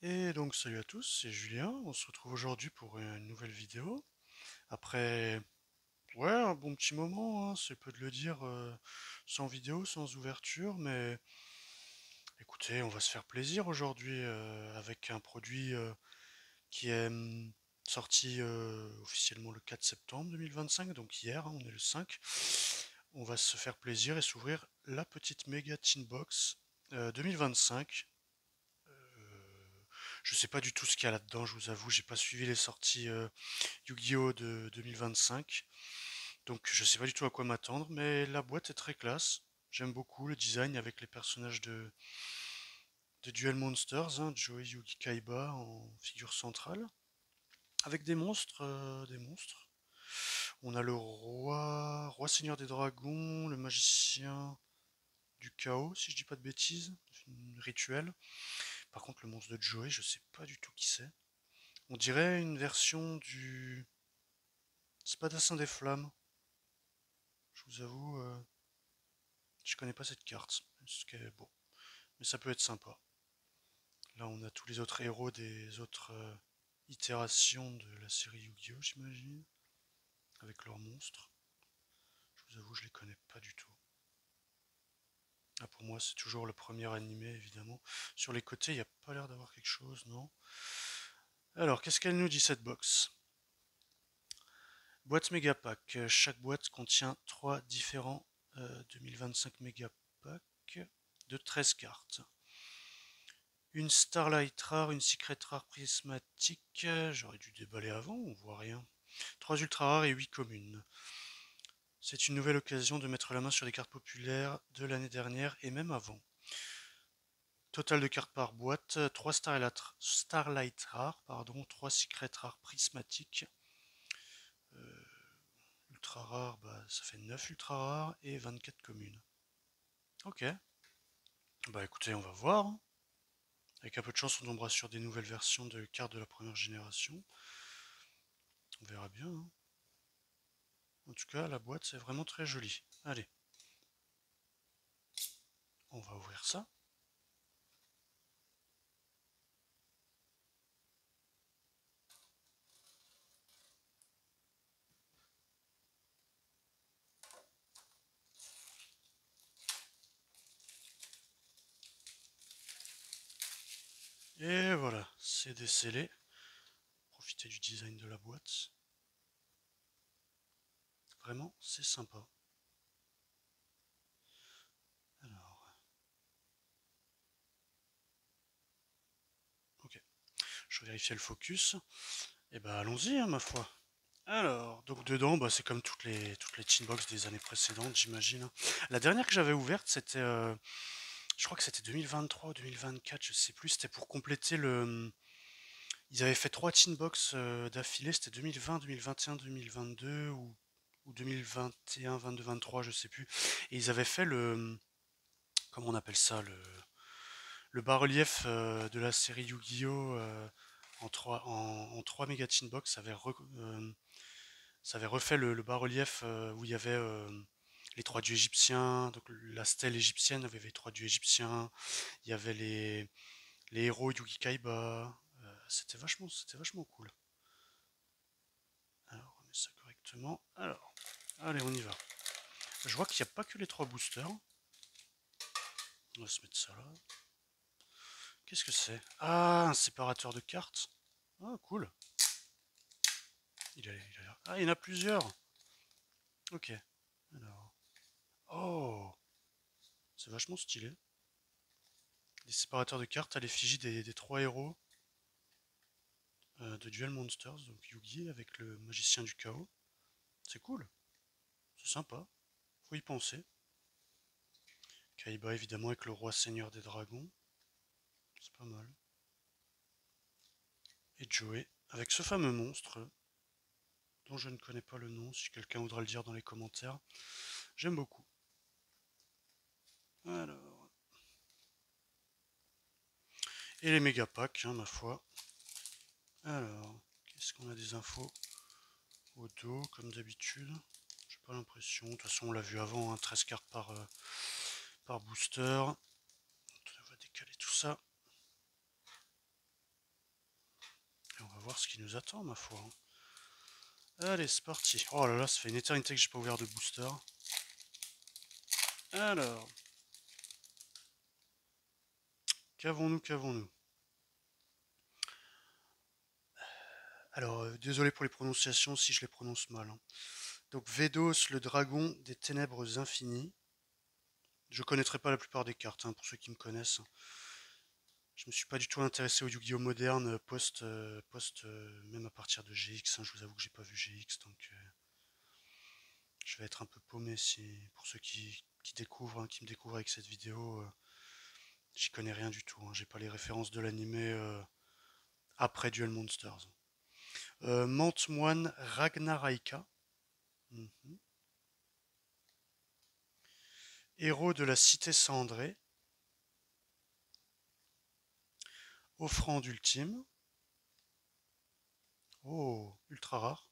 Et donc salut à tous, c'est Julien, on se retrouve aujourd'hui pour une nouvelle vidéo. Après, ouais, un bon petit moment, hein, c'est peu de le dire, sans vidéo, sans ouverture, mais écoutez, on va se faire plaisir aujourd'hui avec un produit qui est sorti officiellement le 4 septembre 2025, donc hier, hein, on est le 5. On va se faire plaisir et s'ouvrir la petite Mega Tin Box 2025. Je sais pas du tout ce qu'il y a là-dedans, je vous avoue, j'ai pas suivi les sorties Yu-Gi-Oh de 2025. Donc je sais pas du tout à quoi m'attendre, mais la boîte est très classe. J'aime beaucoup le design avec les personnages de Duel Monsters, hein, Joey Yugi Kaiba en figure centrale. Avec des monstres. On a le roi seigneur des dragons, le magicien du chaos, si je dis pas de bêtises, rituel. Par contre, le monstre de Joey, je sais pas du tout qui c'est. On dirait une version du Spadassin des Flammes. Je vous avoue, je connais pas cette carte. Ce qui est bon. Mais ça peut être sympa. Là, on a tous les autres héros des autres itérations de la série Yu-Gi-Oh, j'imagine. Avec leurs monstres. Je vous avoue, je les connais pas du tout. Ah, pour moi, c'est toujours le premier animé, évidemment. Sur les côtés, il n'y a pas l'air d'avoir quelque chose, non? Alors, qu'est-ce qu'elle nous dit, cette box? Boîte méga pack. Chaque boîte contient 3 différents 2025 méga packs de 13 cartes. Une Starlight rare, une Secret rare prismatique. J'aurais dû déballer avant, on voit rien. 3 ultra rares et 8 communes. C'est une nouvelle occasion de mettre la main sur des cartes populaires de l'année dernière et même avant. Total de cartes par boîte, 3 Starlight rares, 3 Secret rares prismatiques. Ultra rares, bah, ça fait 9 ultra rares et 24 communes. Ok, bah écoutez, on va voir, hein. Avec un peu de chance, on tombera sur des nouvelles versions de cartes de la première génération. On verra bien, hein. En tout cas, la boîte, c'est vraiment très joli. Allez, on va ouvrir ça. Et voilà, c'est décellé. Profitez du design de la boîte. Vraiment, c'est sympa. Alors, ok, je vais vérifier le focus. Et bah allons-y, hein, ma foi. Alors, donc dedans, bah, c'est comme toutes les box des années précédentes, j'imagine, hein. La dernière que j'avais ouverte, c'était, je crois que c'était 2023 ou 2024, je sais plus. C'était pour compléter le. Ils avaient fait 3 box d'affilée, c'était 2020, 2021, 2022 ou 2021, 22, 23, je sais plus. Et ils avaient fait comment on appelle ça, le bas-relief de la série Yu-Gi-Oh! En 3 méga box, ça avait refait le bas-relief où il y avait les 3 dieux égyptiens, donc la stèle égyptienne avait les 3 dieux égyptiens, il y avait les héros Yugi Kaiba, c'était vachement cool. Alors, on met ça correctement. Alors, allez, on y va. Je vois qu'il n'y a pas que les 3 boosters. On va se mettre ça là. Qu'est-ce que c'est? Ah, un séparateur de cartes. Ah, cool. Ah, il y en a plusieurs. Ok. Alors. Oh, c'est vachement stylé. Des séparateurs de cartes à l'effigie des 3 héros de Duel Monsters, donc Yugi avec le magicien du chaos. C'est cool. C'est sympa. Faut y penser. Kaiba évidemment avec le roi seigneur des dragons. C'est pas mal. Et Joey avec ce fameux monstre dont je ne connais pas le nom, si quelqu'un voudra le dire dans les commentaires. J'aime beaucoup. Alors. Et les méga packs, hein, ma foi. Alors, qu'est-ce qu'on a des infos au dos, comme d'habitude? J'ai pas l'impression. De toute façon, on l'a vu avant, hein, 13 cartes par booster. On va décaler tout ça. voir ce qui nous attend, ma foi. Allez, c'est parti. Oh là là, ça fait une éternité que j'ai pas ouvert de booster. Alors, qu'avons-nous? Alors, désolé pour les prononciations si je les prononce mal, hein. Donc, Vedos, le dragon des ténèbres infinies. Je connaîtrai pas la plupart des cartes, hein, pour ceux qui me connaissent. Je me suis pas du tout intéressé au Yu-Gi-Oh moderne même à partir de GX, hein. Je vous avoue que j'ai pas vu GX, donc je vais être un peu paumé si pour ceux qui découvrent, hein, qui me découvrent avec cette vidéo. J'y connais rien du tout, hein. J'ai pas les références de l'animé après Duel Monsters. Mante-moine Ragnaraika. Mhm. Héros de la cité cendrée. Offrande ultime. Oh, ultra rare.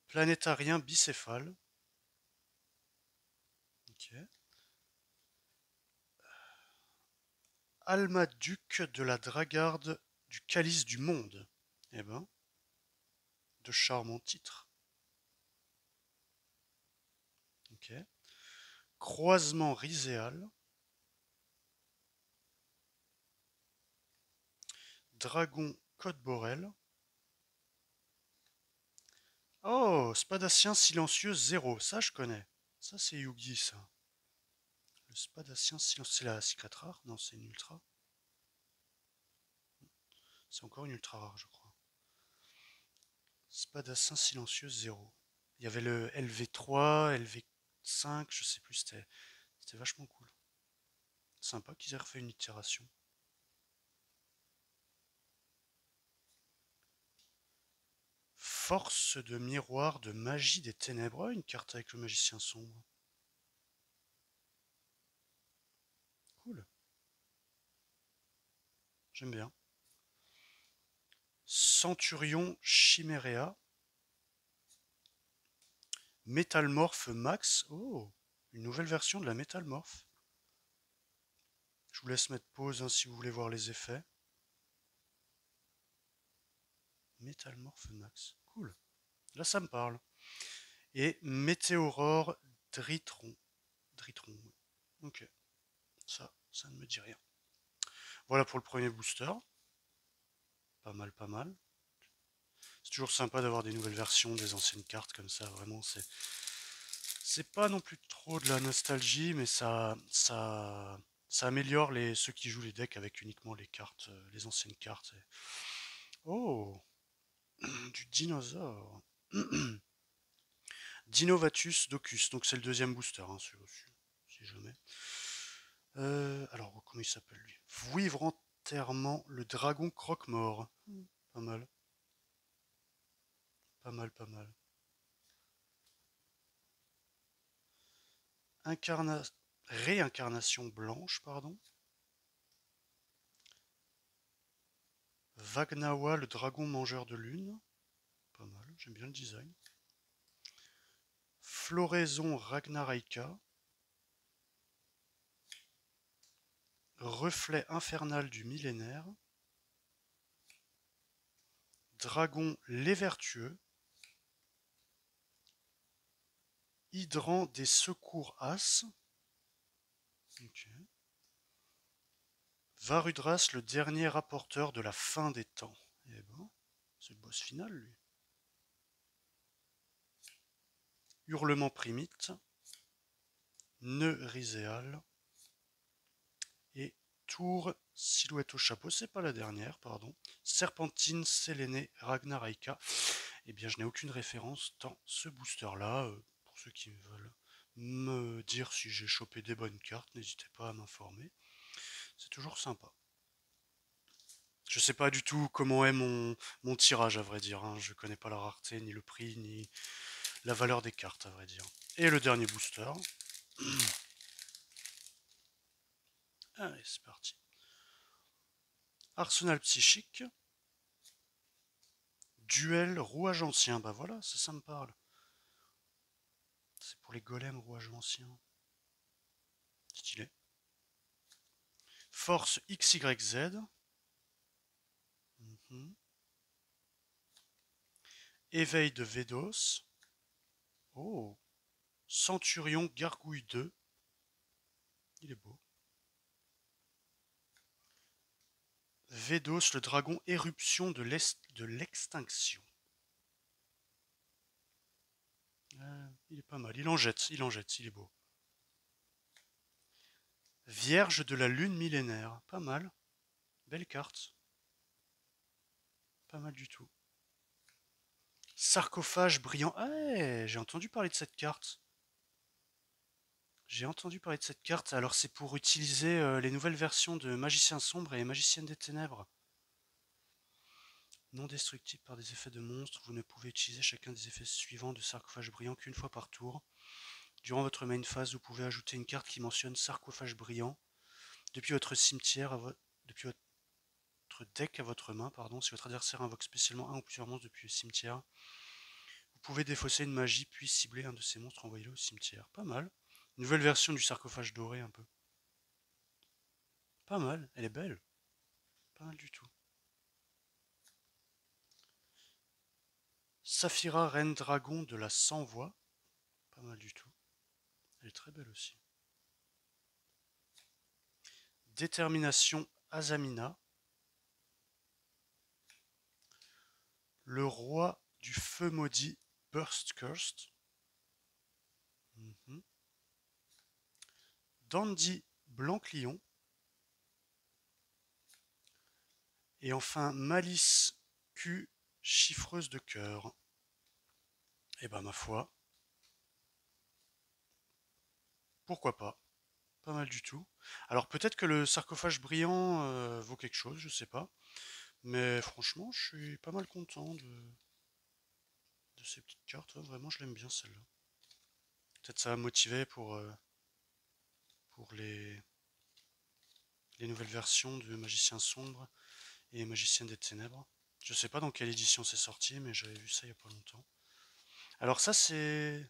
Planétarien bicéphale. Ok. Alma-duc de la dragarde du calice du monde. Eh ben, de charmants titres. Ok. Croisement rhiséal. Dragon Code Borel. Oh, Spadacien silencieux 0. Ça, je connais. Ça, c'est Yugi, ça. Le Spadacien silencieux. C'est la secret rare? Non, c'est une ultra. C'est encore une ultra rare, je crois. Spadacien silencieux 0. Il y avait le LV3, LV5, je sais plus, c'était vachement cool. Sympa qu'ils aient refait une itération. Force de miroir de magie des ténèbres. Une carte avec le magicien sombre. Cool. J'aime bien. Centurion Chiméréa. Métalmorphe Max. Oh, une nouvelle version de la Métalmorphe. Je vous laisse mettre pause, hein, si vous voulez voir les effets. Métalmorphe Max. Cool. Là, ça me parle. Et Météorore Dritron. Dritron. Ok. Ça ne me dit rien. Voilà pour le premier booster. Pas mal, pas mal. C'est toujours sympa d'avoir des nouvelles versions des anciennes cartes comme ça. Vraiment, c'est pas non plus trop de la nostalgie, mais ça améliore ceux qui jouent les decks avec uniquement les cartes, les anciennes cartes. Oh, du dinosaure. Dinovatus Docus. Donc c'est le deuxième booster, hein, si jamais. Alors, comment il s'appelle lui? Vouivre enterrement le dragon croque-mort. Pas mal. Pas mal, pas mal. Incarna... Réincarnation blanche, pardon. Vagnawa, le dragon mangeur de lune. Pas mal, j'aime bien le design. Floraison Ragnaraika. Reflet infernal du millénaire. Dragon les vertueux. Hydrant des secours As. Okay. Varudras, le dernier rapporteur de la fin des temps. Eh ben, c'est le boss final, lui. Hurlement primite. Nœud rhiséal. Et tour silhouette au chapeau, c'est pas la dernière, pardon. Serpentine Sélénée Ragnaraika. Eh bien, je n'ai aucune référence dans ce booster-là. Pour ceux qui veulent me dire si j'ai chopé des bonnes cartes, n'hésitez pas à m'informer. C'est toujours sympa. Je sais pas du tout comment est mon tirage, à vrai dire, hein. Je connais pas la rareté, ni le prix, ni la valeur des cartes, à vrai dire. Et le dernier booster. Allez, c'est parti. Arsenal psychique. Duel rouage ancien. Bah voilà, ça me parle. C'est pour les golems rouage ancien. Stylé. Force XYZ. Mhm. Éveil de Védos. Oh. Centurion Gargouille 2. Il est beau. Védos, le dragon éruption de l'extinction. Il est pas mal. Il en jette, il est beau. Vierge de la lune millénaire. Pas mal. Belle carte. Pas mal du tout. Sarcophage brillant. Ah, ouais, j'ai entendu parler de cette carte. J'ai entendu parler de cette carte. Alors c'est pour utiliser les nouvelles versions de Magicien Sombre et Magicienne des Ténèbres. Non destructible par des effets de monstres, vous ne pouvez utiliser chacun des effets suivants de Sarcophage brillant qu'une fois par tour. Durant votre main phase, vous pouvez ajouter une carte qui mentionne Sarcophage brillant depuis votre cimetière, depuis votre deck à votre main, pardon. Si votre adversaire invoque spécialement un ou plusieurs monstres depuis le cimetière, vous pouvez défausser une magie puis cibler un de ces monstres, envoyez-le au cimetière. Pas mal. Nouvelle version du sarcophage doré un peu. Pas mal, elle est belle. Pas mal du tout. Saphira Reine Dragon de la Sans-Voix. Pas mal du tout. Elle est très belle aussi. Détermination Azamina. Le roi du feu maudit Burst Cursed. Dandy Blanc-Lion. Et enfin Malice Q chiffreuse de cœur. Et bah ma foi, pourquoi pas. Pas mal du tout. Alors peut-être que le sarcophage brillant vaut quelque chose, je sais pas. Mais franchement, je suis pas mal content de ces petites cartes. Ouais, vraiment, je l'aime bien celle-là. Peut-être ça va me motiver pour les nouvelles versions de Magicien Sombre et Magicienne des Ténèbres. Je sais pas dans quelle édition c'est sorti, mais j'avais vu ça il y a pas longtemps. Alors ça, c'est...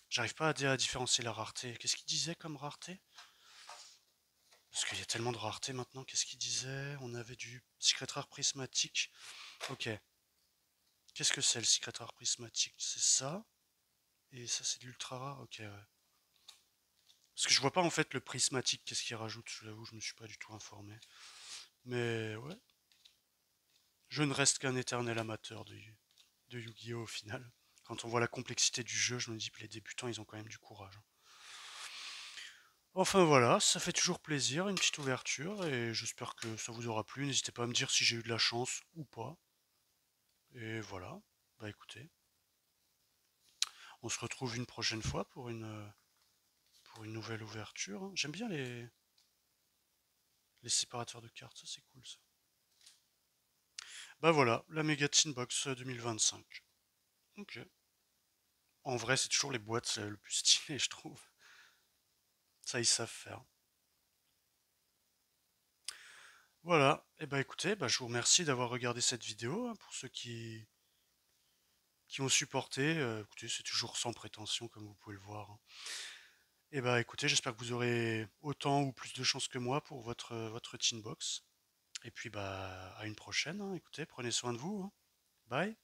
J'arrive pas à différencier la rareté. Qu'est-ce qu'il disait comme rareté? Parce qu'il y a tellement de rareté maintenant. Qu'est-ce qu'il disait? On avait du Secret Rare prismatique. Ok. Qu'est-ce que c'est le Secret Rare prismatique? C'est ça. Et ça, c'est de l'ultra rare. Ok, ouais. Parce que je vois pas en fait le prismatique. Qu'est-ce qu'il rajoute? Je l'avoue, je me suis pas du tout informé. Mais ouais. Je ne reste qu'un éternel amateur de Yu-Gi-Oh! Au final. Quand on voit la complexité du jeu, je me dis que les débutants, ils ont quand même du courage. Enfin voilà, ça fait toujours plaisir, une petite ouverture, et j'espère que ça vous aura plu. N'hésitez pas à me dire si j'ai eu de la chance ou pas. Et voilà, bah écoutez, on se retrouve une prochaine fois pour une nouvelle ouverture, hein. J'aime bien les séparateurs de cartes, ça c'est cool ça. Bah voilà, la Mega Tin Box 2025. Ok. En vrai, c'est toujours les boîtes le plus stylé, je trouve. Ça, ils savent faire. Voilà, et bah écoutez, bah, je vous remercie d'avoir regardé cette vidéo, hein, pour ceux qui ont supporté. Écoutez, c'est toujours sans prétention, comme vous pouvez le voir, hein. Et bah écoutez, j'espère que vous aurez autant ou plus de chance que moi pour votre Tin Box. Et puis bah à une prochaine, hein. Écoutez, prenez soin de vous, hein. Bye.